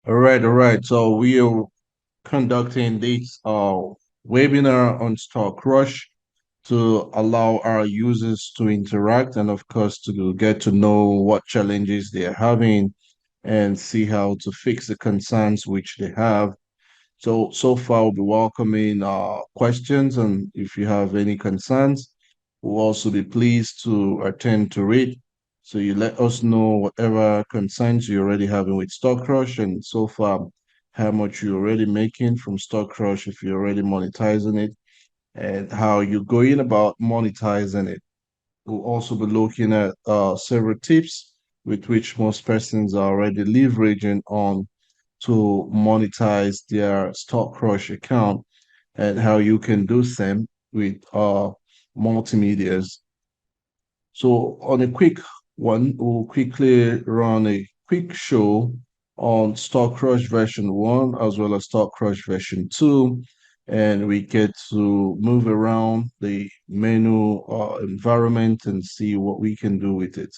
All right. So we are conducting this webinar on StockRush to allow our users to interact and, of course, to get to know what challenges they are having and see how to fix the concerns which they have. So far, we'll be welcoming questions, and if you have any concerns, we'll also be pleased to attend to it. So you let us know whatever concerns you're already having with StockRush, and so far, how much you're already making from StockRush, if you're already monetizing it, and how you're going about monetizing it. We'll also be looking at several tips with which most persons are already leveraging on to monetize their StockRush account and how you can do same with multimedias. So on a quick one, we'll quickly run a quick show on StockRush version 1 as well as StockRush version 2. And we get to move around the menu environment and see what we can do with it.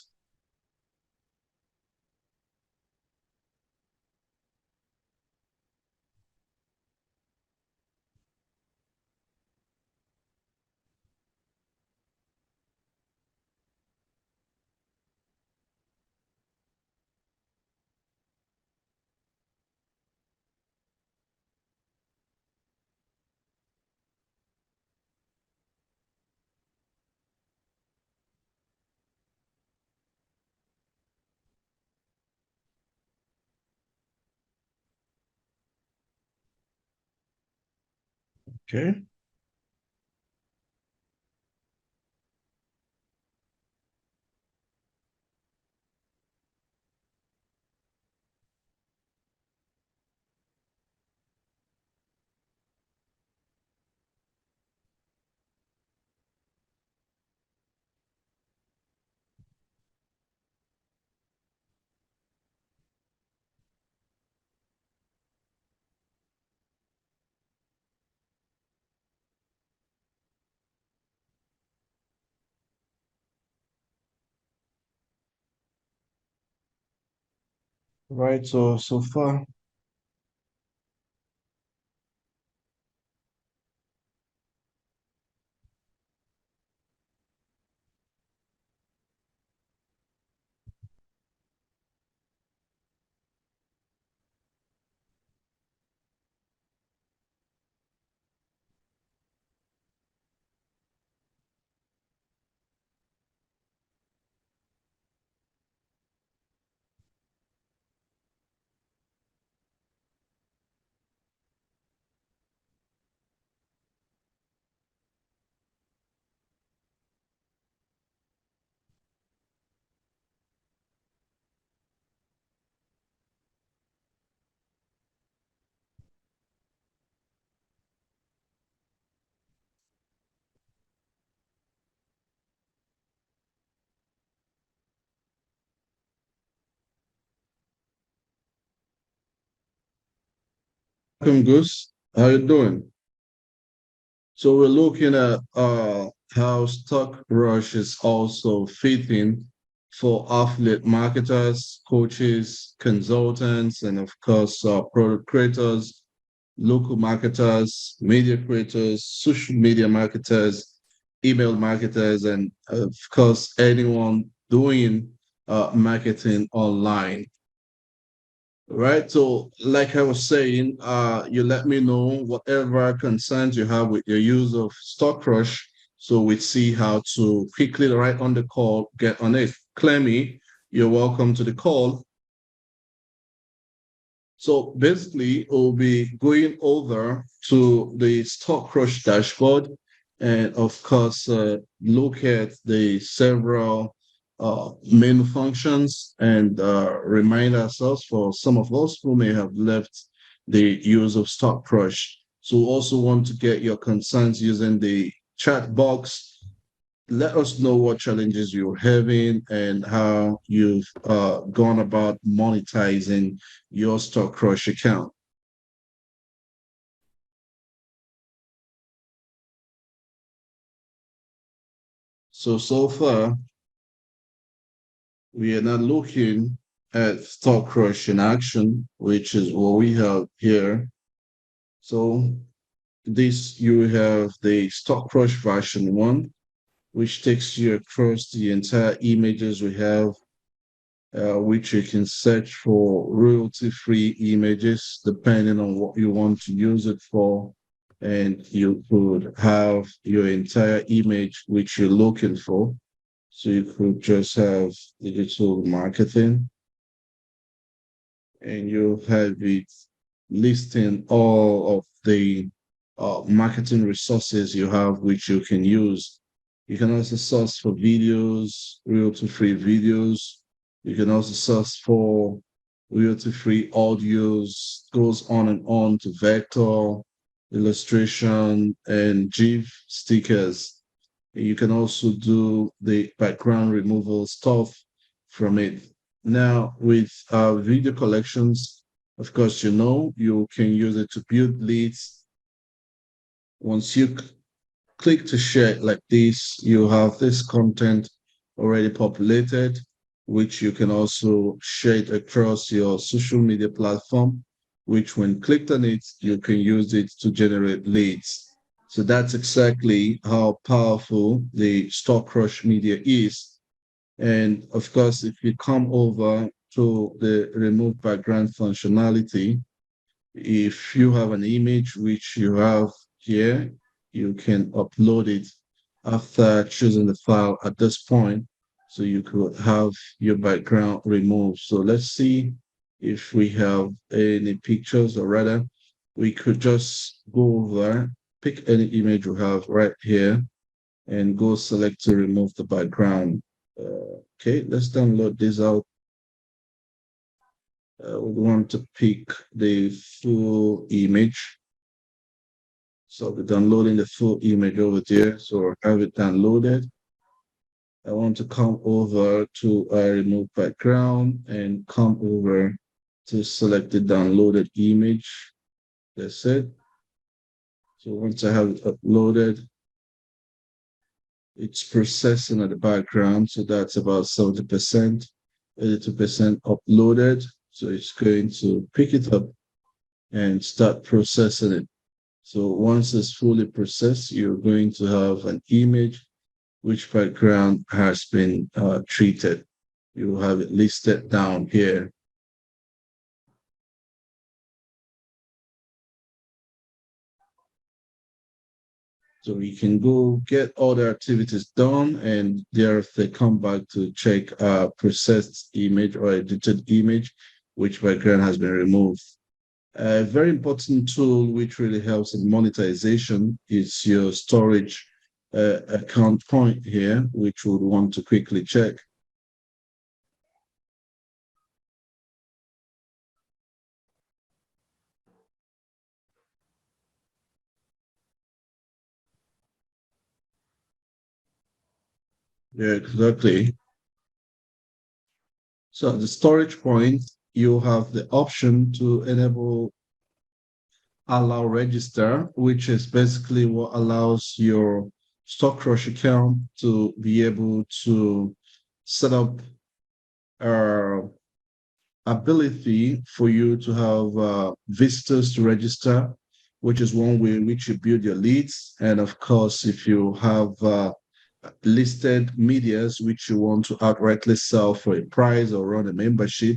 Okay. Right. So far, welcome, Goose. How you doing? So we're looking at how Stock Rush is also fitting for affiliate marketers, coaches, consultants, and of course, product creators, local marketers, media creators, social media marketers, email marketers, and of course, anyone doing marketing online. Right. So, like I was saying, you let me know whatever concerns you have with your use of StockRush, so we see how to quickly right on the call get on it. Clemmy, you're welcome to the call. So basically, we'll be going over to the StockRush dashboard and, of course, look at the several main functions and remind ourselves for some of us who may have left the use of StockRush. So we also want to get your concerns using the chat box. Let us know what challenges you're having and how you've gone about monetizing your StockRush account. So far, we are not looking. at StockRush in action, which is what we have here. So this you have the StockRush version one, which takes you across the entire images we have, which you can search for royalty-free images depending on what you want to use it for. And you could have your entire image which you're looking for. So you could just have digital marketing and you have it listing all of the marketing resources you have which you can use. You can also source for videos, royalty-free videos. You can also source for royalty-free audios, goes on and on to vector, illustration, and GIF stickers. You can also do the background removal stuff from it. Now, with video collections, of course, you can use it to build leads. Once you click to share it like this, you have this content already populated, which you can also share it across your social media platform, which when clicked on it, you can use it to generate leads. So that's exactly how powerful the StockRush media is. And of course, if you come over to the remove background functionality, if you have an image which you have here, you can upload it after choosing the file at this point. So you could have your background removed. So let's see if we have any pictures, or rather, we could just go over, pick any image we have right here, and go select to remove the background. Okay, let's download this out. We want to pick the full image. So we're downloading the full image over there. So I have it downloaded. I want to come over to remove background and come over to select the downloaded image. That's it. So once I have it uploaded, it's processing at the background. So that's about 70%, 82% uploaded. So it's going to pick it up and start processing it. So once it's fully processed, you're going to have an image which background has been treated. You have it listed down here. So you can go get all the activities done and thereafter come back to check a processed image or edited image, which background has been removed. A very important tool which really helps in monetization is your storage account point here, which we would want to quickly check. Yeah, exactly. So at the storage point, you have the option to enable allow register, which is basically what allows your StockRush account to be able to set up uh, ability for you to have visitors to register, which is one way in which you build your leads. And of course, if you have listed medias which you want to outrightly sell for a price or run a membership,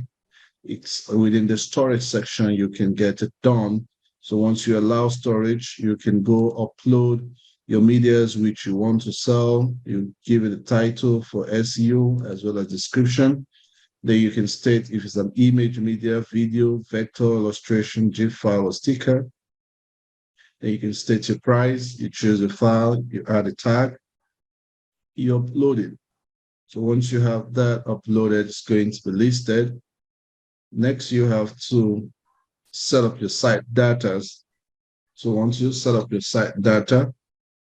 it's within the storage section, you can get it done. So once you allow storage, you can go upload your medias which you want to sell. You give it a title for SEO as well as description. Then you can state if it's an image, media, video, vector, illustration, GIF file, or sticker. Then you can state your price, you choose a file, you add a tag, you upload it. So once you have that uploaded, it's going to be listed. Next, you have to set up your site data. So once you set up your site data,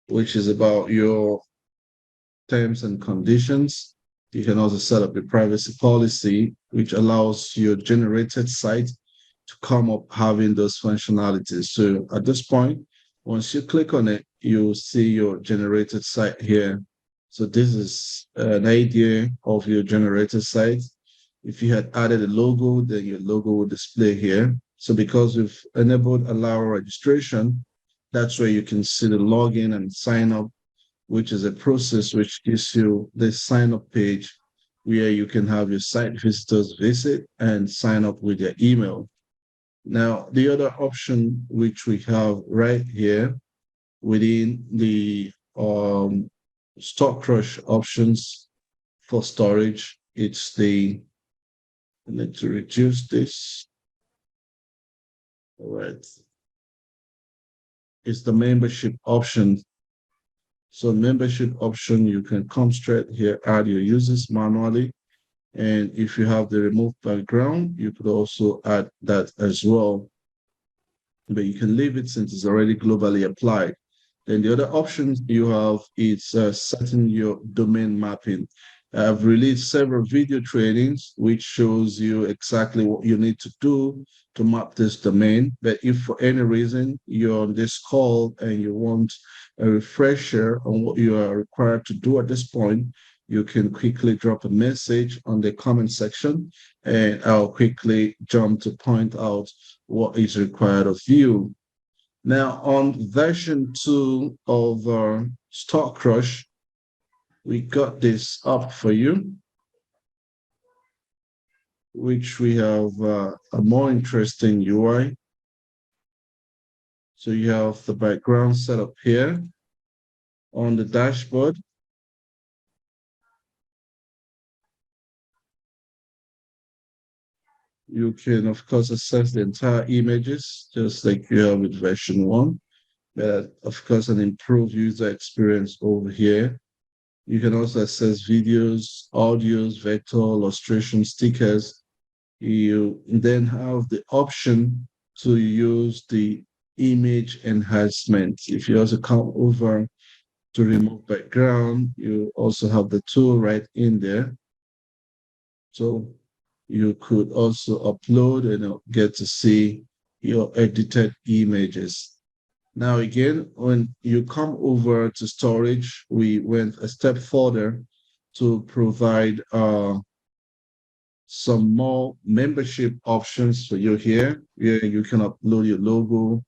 which is about your terms and conditions, you can also set up a privacy policy, which allows your generated site to come up having those functionalities. So at this point, once you click on it, you'll see your generated site here. So this is an idea of your generated site. If you had added a logo, then your logo will display here. So because we've enabled allow registration, that's where you can see the login and sign up, which is a process which gives you the sign up page where you can have your site visitors visit and sign up with their email. Now, the other option which we have right here within the StockRush options for storage, it's the, I need to reduce this. All right. It's the membership option. So membership option, you can come straight here, add your users manually. And if you have the remove background, you could also add that as well. But you can leave it since it's already globally applied. Then the other options you have is setting your domain mapping. I've released several video trainings which shows you exactly what you need to do to map this domain. But if for any reason you're on this call and you want a refresher on what you are required to do at this point, you can quickly drop a message on the comment section and I'll quickly jump to point out what is required of you. Now, on version 2 of StockRush, we got this up for you, which we have a more interesting UI. So you have the background set up here on the dashboard. You can, of course, access the entire images, just like you have with version 1. But, of course, an improved user experience over here. You can also access videos, audios, vector, illustration, stickers. You then have the option to use the image enhancement. If you also come over to remove background, you also have the tool right in there. So you could also upload and get to see your edited images. Now, again, when you come over to storage, we went a step further to provide some more membership options for you here, where you can upload your logo.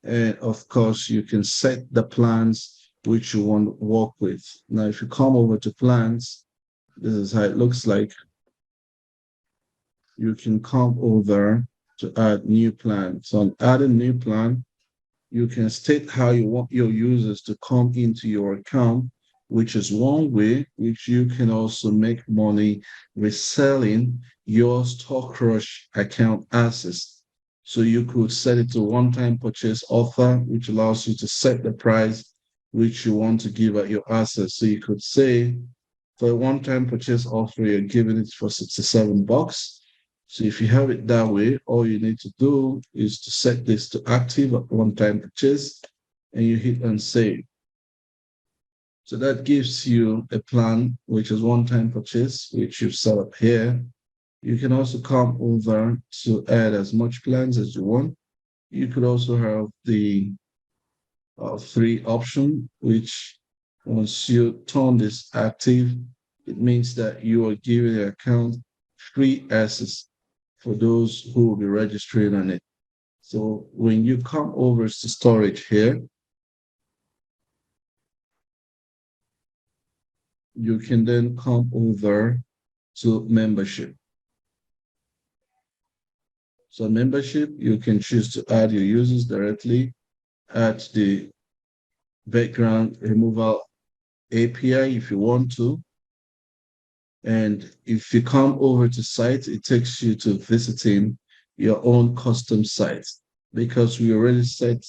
And of course, you can set the plans which you want to work with. Now, if you come over to plans, this is how it looks like. You can come over to add new plan. So on adding new plan, you can state how you want your users to come into your account, which is one way which you can also make money reselling your StockRush account access. So you could set it to one-time purchase offer, which allows you to set the price which you want to give at your assets. So you could say for a one-time purchase offer, you're giving it for $67. So if you have it that way, all you need to do is to set this to active at one-time purchase and you hit and save. So that gives you a plan, which is one-time purchase, which you've set up here. You can also come over to add as much plans as you want. You could also have the free option, which once you turn this active, it means that you are giving the account free access for those who will be registering on it. So when you come over to storage here, you can then come over to membership. So membership, you can choose to add your users directly at the background removal API if you want to. And if you come over to site, it takes you to visiting your own custom site. Because we already set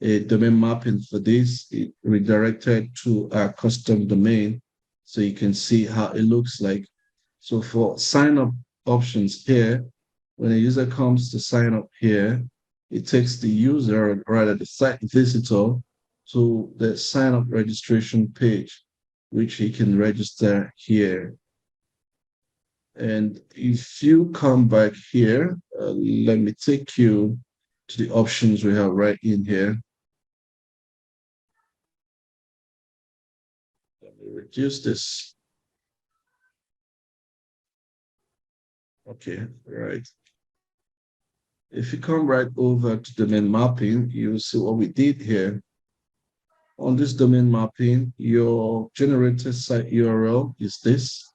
a domain mapping for this, it redirected to our custom domain so you can see how it looks like. So for sign up options here, when a user comes to sign up here, it takes the user, or rather the site visitor, to the sign up registration page, which he can register here. And if you come back here, let me take you to the options we have right in here. Let me reduce this. Okay, right. If you come right over to domain mapping, you'll see what we did here. On this domain mapping, your generated site URL is this,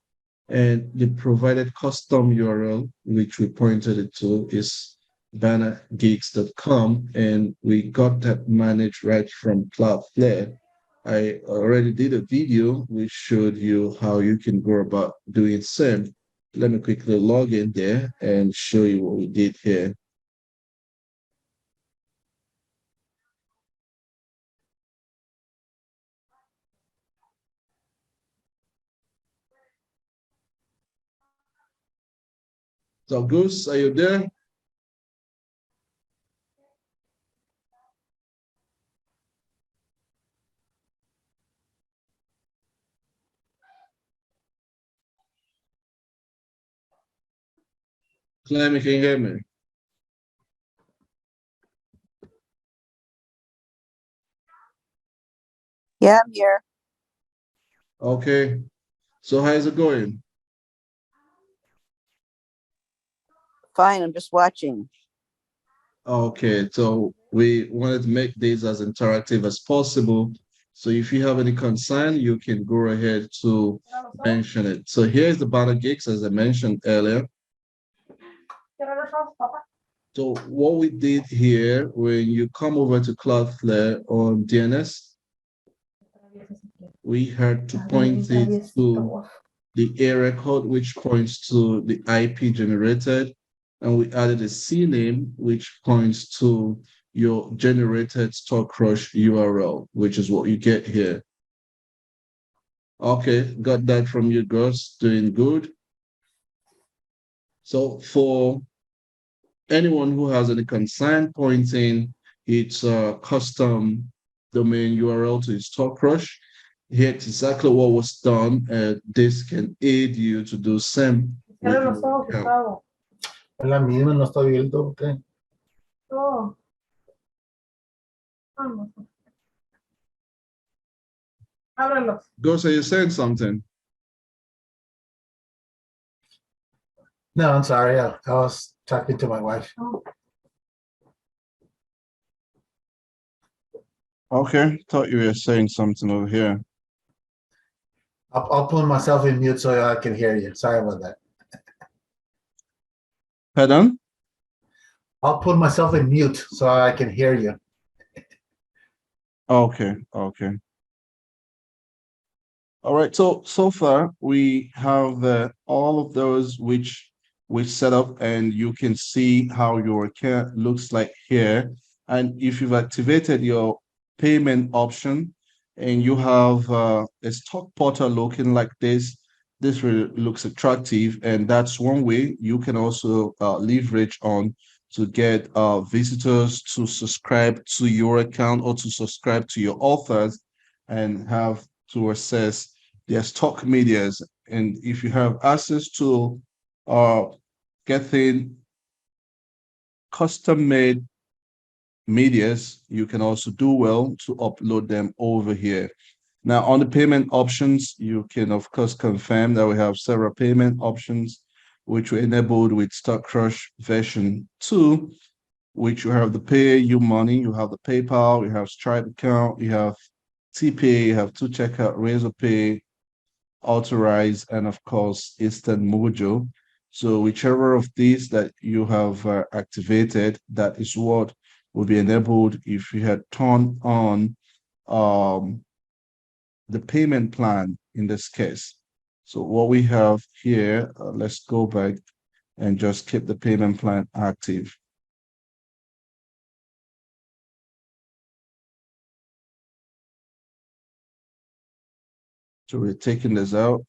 and the provided custom URL, which we pointed it to, is bannergeeks.com, and we got that managed right from Cloudflare. I already did a video which showed you how you can go about doing same. Let me quickly log in there and show you what we did here. So, Goose, are you there? Clemmy, can you hear me? Yeah, I'm here. Okay. So, how's it going? Fine, I'm just watching. Okay, so we wanted to make this as interactive as possible. So if you have any concern, you can go ahead to mention it. So here's the banner gigs, as I mentioned earlier. So what we did here, when you come over to Cloudflare on DNS, we had to point it to the area code, which points to the IP generated, and we added a CNAME, which points to your generated StockRush URL, which is what you get here. Okay, got that from you, girls. Doing good. So for anyone who has any concern pointing its custom domain URL to its StockRush, here's exactly what was done. This can aid you to do same with your account. Es la misma, no estoy viendo. ¿Qué? Oh, vamos. Ábrelos. Ghost, are you saying something? No, I'm sorry. I was talking to my wife. Oh, Okay, thought you were saying something over here. I'll put myself in mute so I can hear you. Sorry about that. Pardon? I'll put myself in mute so I can hear you. Okay, okay. All right, so far we have all of those which we set up, and you can see how your account looks like here. And if you've activated your payment option and you have a stock portal looking like this really looks attractive, and that's one way you can also leverage on to get visitors to subscribe to your account or to subscribe to your authors and have to access their stock medias. And if you have access to uh, getting custom made medias, you can also do well to upload them over here. Now, on the payment options, you can, of course, confirm that we have several payment options, which were enabled with StockRush version 2, which you have the Pay You Money, you have the PayPal, you have Stripe account, you have TPay, you have To Checkout, Razorpay, Authorize, and of course, Instant Mojo. So whichever of these that you have activated, that is what will be enabled if you had turned on um, the payment plan in this case. So what we have here, let's go back and just keep the payment plan active. So we're taking this out.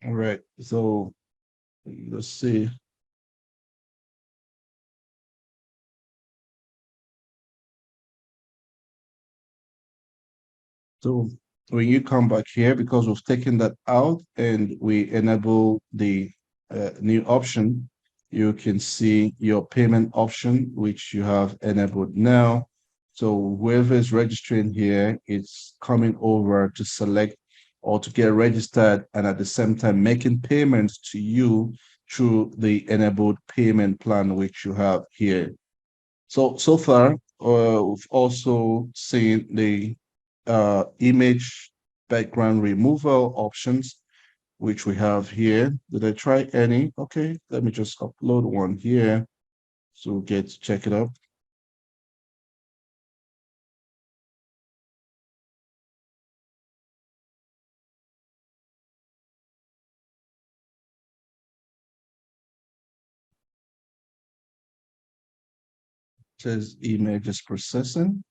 All right, so let's see. So when you come back here, because we've taken that out and we enable the new option, you can see your payment option, which you have enabled now. So whoever is registering here, it's coming over to select or to get registered and at the same time making payments to you through the enabled payment plan which you have here. So far, we've also seen the image background removal options, which we have here. Did I try any? Okay, let me just upload one here so get to check it out. It says images processing.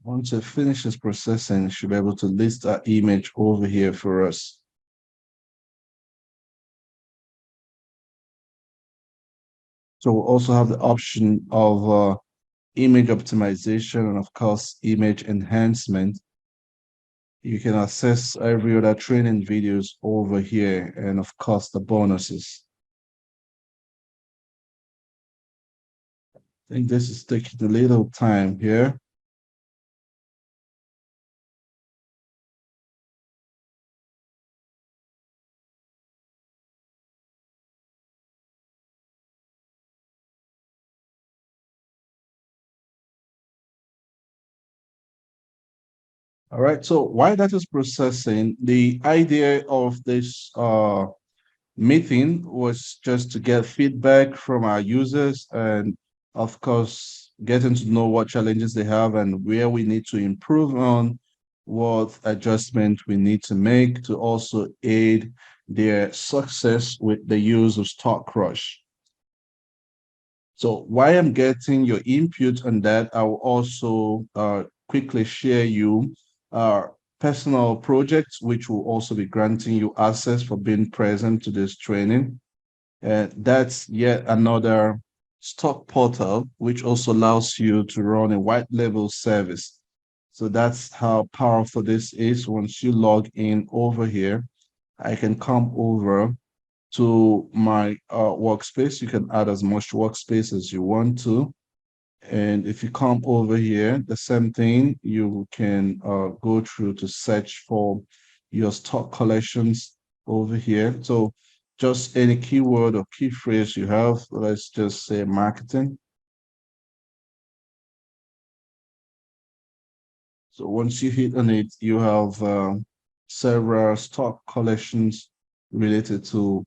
Once it finishes processing, it should be able to list our image over here for us. So we'll also have the option of image optimization and of course image enhancement. You can access every other training videos over here and of course the bonuses. I think this is taking a little time here. All right, so while that is processing, the idea of this meeting was just to get feedback from our users and of course getting to know what challenges they have and where we need to improve on, what adjustment we need to make to also aid their success with the use of StockRush. So while I'm getting your input on that, I will also quickly share you our personal projects, which will also be granting you access for being present to this training. And that's yet another stock portal, which also allows you to run a white label service. So that's how powerful this is. Once you log in over here, I can come over to my workspace. You can add as much workspace as you want to. And if you come over here, the same thing, you can go through to search for your stock collections over here. So just any keyword or key phrase you have, let's just say marketing. So once you hit on it, you have several stock collections related to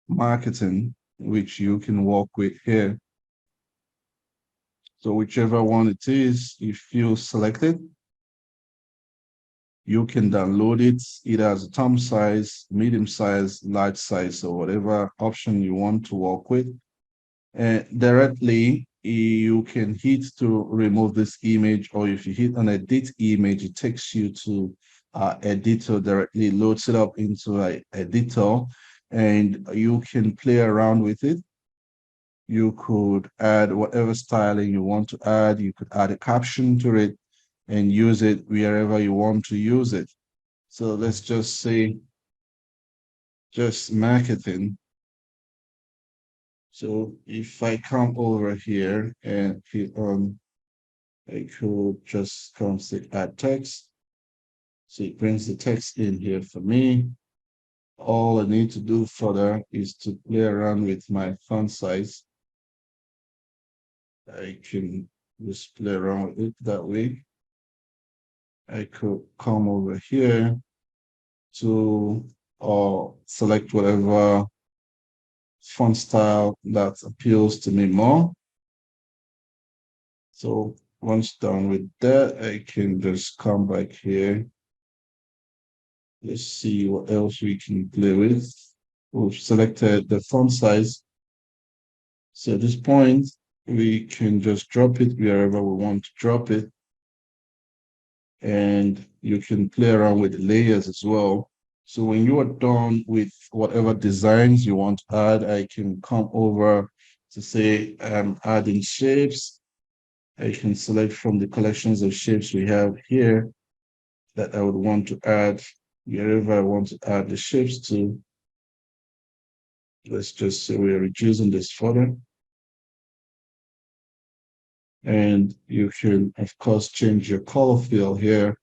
marketing, which you can work with here. So whichever one it is, if you select it, you can download it either as a thumb size, medium size, large size, or whatever option you want to work with. And directly, you can hit to remove this image, or if you hit on edit image, it takes you to editor, directly loads it up into an editor, and you can play around with it. You could add whatever styling you want to add. You could add a caption to it and use it wherever you want to use it. So let's just say just marketing. So if I come over here and hit on, I could just come say add text. So it brings the text in here for me. All I need to do further is to play around with my font size. I can just play around with it that way. I could come over here to select whatever font style that appeals to me more. So once done with that, I can just come back here. Let's see what else we can play with. We've selected the font size. So at this point, we can just drop it wherever we want to drop it. And you can play around with the layers as well. So when you are done with whatever designs you want to add, I can come over to say I'm adding shapes. I can select from the collections of shapes we have here that I would want to add wherever I want to add the shapes to. Let's just say we're reducing this further. And you can, of course, change your color fill here.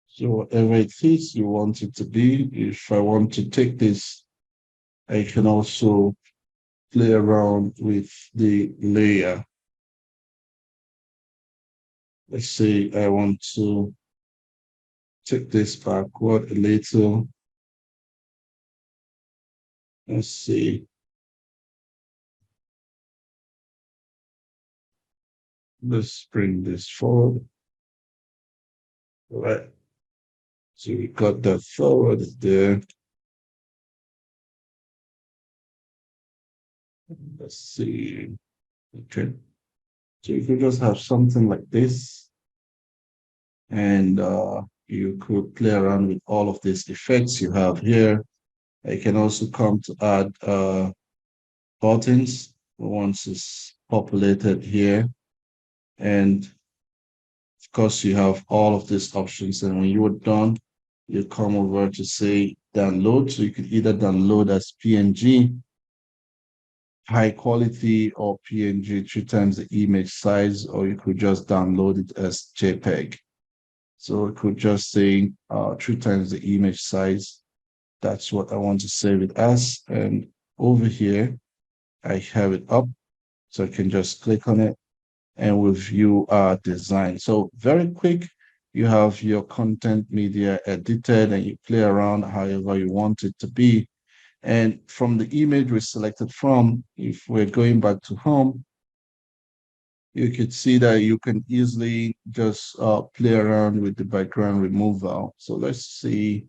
So whatever it is you want it to be, if I want to take this, I can also play around with the layer. Let's say I want to take this backward a little. Let's see. Let's bring this forward. All right. So we got that forward there. Let's see. Okay. So you could just have something like this. And you could play around with all of these effects you have here. I can also come to add buttons once it's populated here. And of course, you have all of these options. And when you are done, you come over to say download. So you could either download as PNG, high quality, or PNG 3 times the image size, or you could just download it as JPEG. So it could just say 3 times the image size. That's what I want to save it as. And over here, I have it up. So I can just click on it and we'll view our design. So very quick, you have your content media edited and you play around however you want it to be. And from the image we selected from, if we're going back to home, you could see that you can easily just play around with the background removal. So let's see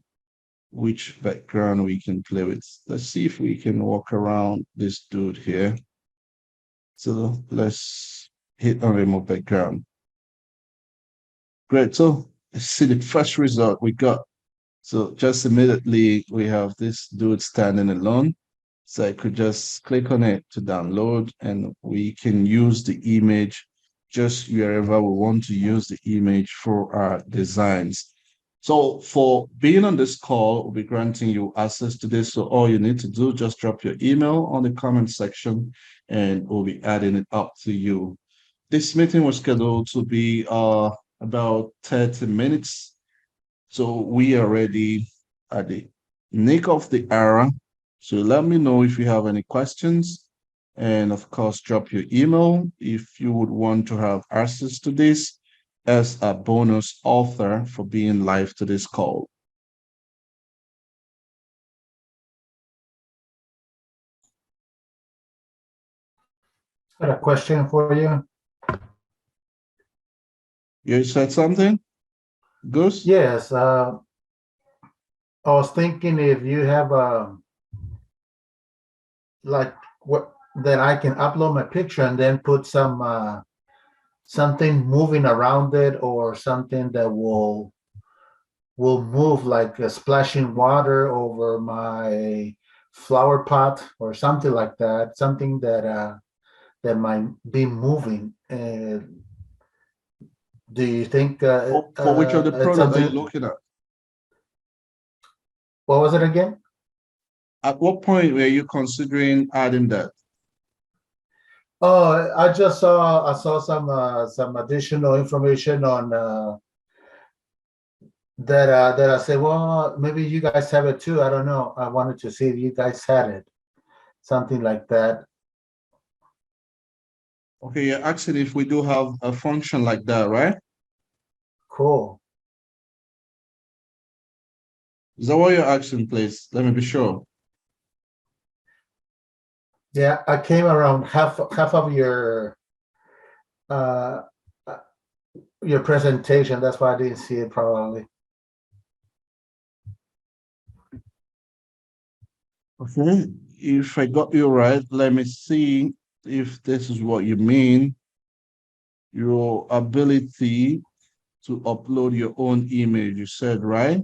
which background we can play with. Let's see if we can walk around this dude here. So let's hit on remove background. Great. So see the first result we got. So just immediately we have this dude standing alone. So I could just click on it to download and we can use the image just wherever we want to use the image for our designs. So for being on this call, we'll be granting you access to this. So all you need to do, just drop your email on the comment section and we'll be adding it up to you. This meeting was scheduled to be about 30 minutes. So we are ready at the nick of the hour. So let me know if you have any questions. And of course, drop your email if you would want to have access to this as a bonus author for being live to this call. Got a question for you. You said something, Goose? Yes, I was thinking if you have like what that I can upload my picture and then put some something moving around it or something that will move like splashing water over my flower pot or something like that, something that that might be moving. Do you think For which of the it's product are you something? looking at? What was it again? At what point were you considering adding that? Oh, I saw some additional information on that I said, well, maybe you guys have it too. I don't know. I wanted to see if you guys had it, something like that. Okay, you're asking if we do have a function like that, right? Cool. Is that what you're asking, please? Let me be sure. Yeah, I came around half of uh your presentation. That's why I didn't see it probably. Okay, if I got you right, let me see if this is what you mean. Your ability to upload your own image, you said, right?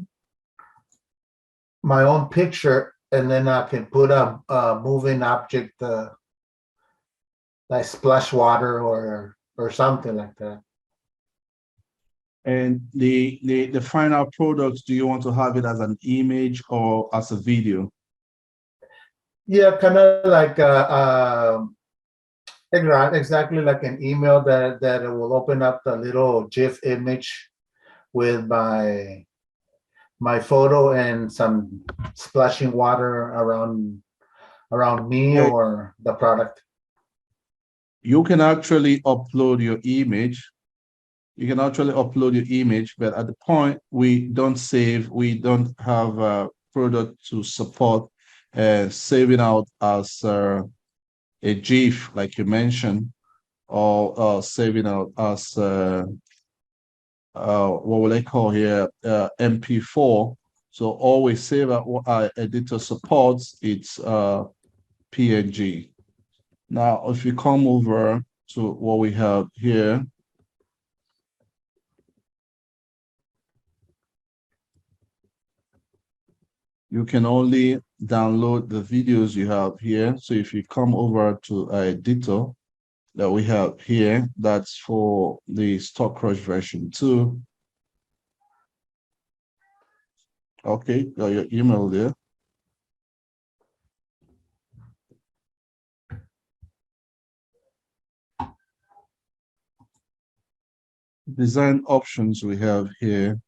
My own picture, and then I can put a moving object like splash water or something like that. And the final product, do you want to have it as an image or as a video? Yeah, kind of like exactly like an email that it will open up the little GIF image with my photo and some splashing water around me Yeah, or the product. you can actually upload your image. You can actually upload your image, but at the point we don't save, we don't have a product to support saving out as a GIF, like you mentioned, or saving out as what will I call here, MP4. So always save out what our editor supports. It's PNG. Now, if you come over to what we have here, you can only download the videos you have here. So if you come over to our editor that we have here, that's for the StockRush version 2. Okay, got your email there. Design options we have here.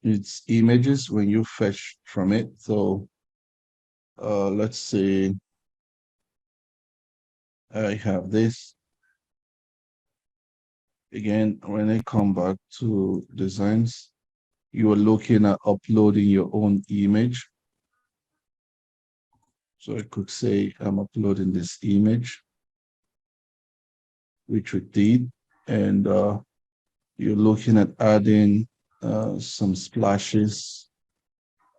It's images when you fetch from it. So let's say I have this. Again, when I come back to designs, you are looking at uploading your own image. So I could say I'm uploading this image, which we did, and you're looking at adding some splashes,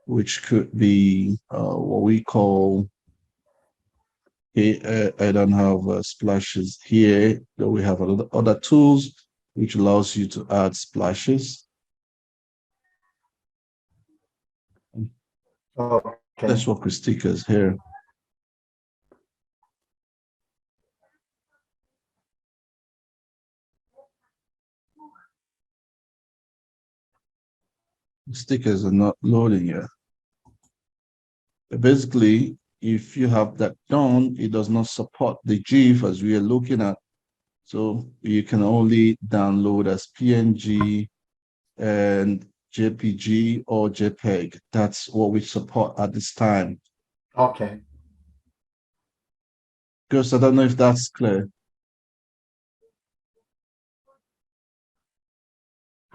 which could be what we call, I don't have splashes here, but we have other tools which allows you to add splashes. Okay. Let's work with stickers here. Stickers are not loading yet. Basically, if you have that done, it does not support the GIF as we are looking at. So you can only download as PNG and JPG or JPEG. That's what we support at this time. Okay. Because I don't know if that's clear.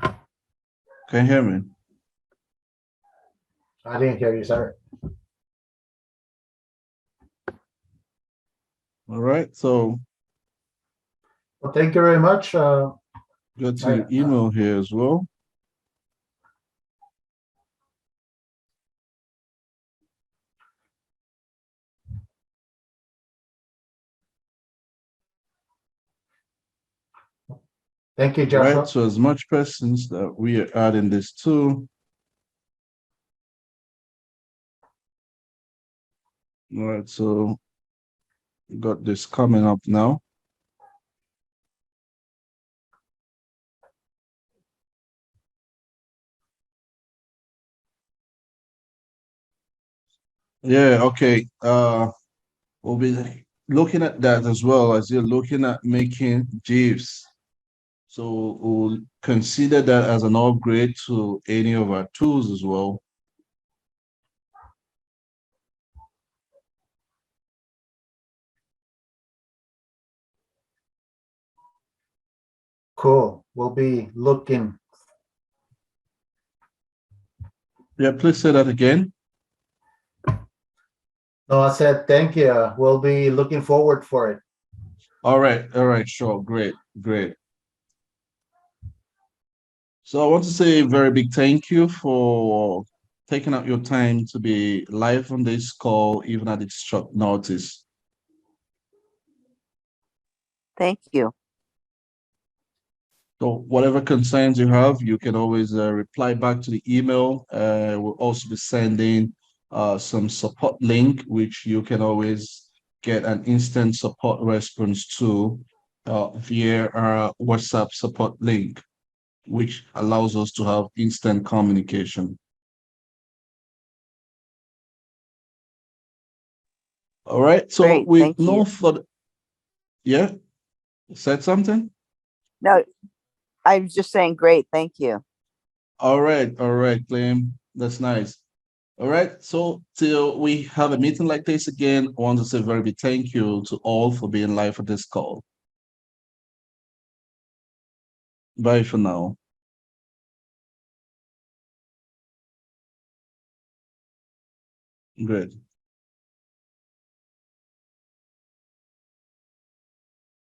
Can you hear me? I didn't hear you, sorry. All right. So Well, thank you very much. go to your I, email here as well. thank you, All right. Joshua. So as much persons that we are adding this to. All right. So we got this coming up now. Yeah, okay. We'll be looking at that as well as you're looking at making GIFs. So we'll consider that as an upgrade to any of our tools as well. Cool. We'll be looking. Yeah, please say that again. No, I said thank you. We'll be looking forward for it. All right, sure, great, great. So I want to say a very big thank you for taking out your time to be live on this call, even at its short notice. Thank you. So whatever concerns you have, you can always reply back to the email. We'll also be sending some support link, which you can always get an instant support response to via our WhatsApp support link, which allows us to have instant communication. All right. So Great. with Thank no you. further, yeah, said something? No, I was just saying great. Thank you. All right, Claim. That's nice. All right. So till we have a meeting like this again, I want to say a very big thank you to all for being live for this call. Bye for now. Great.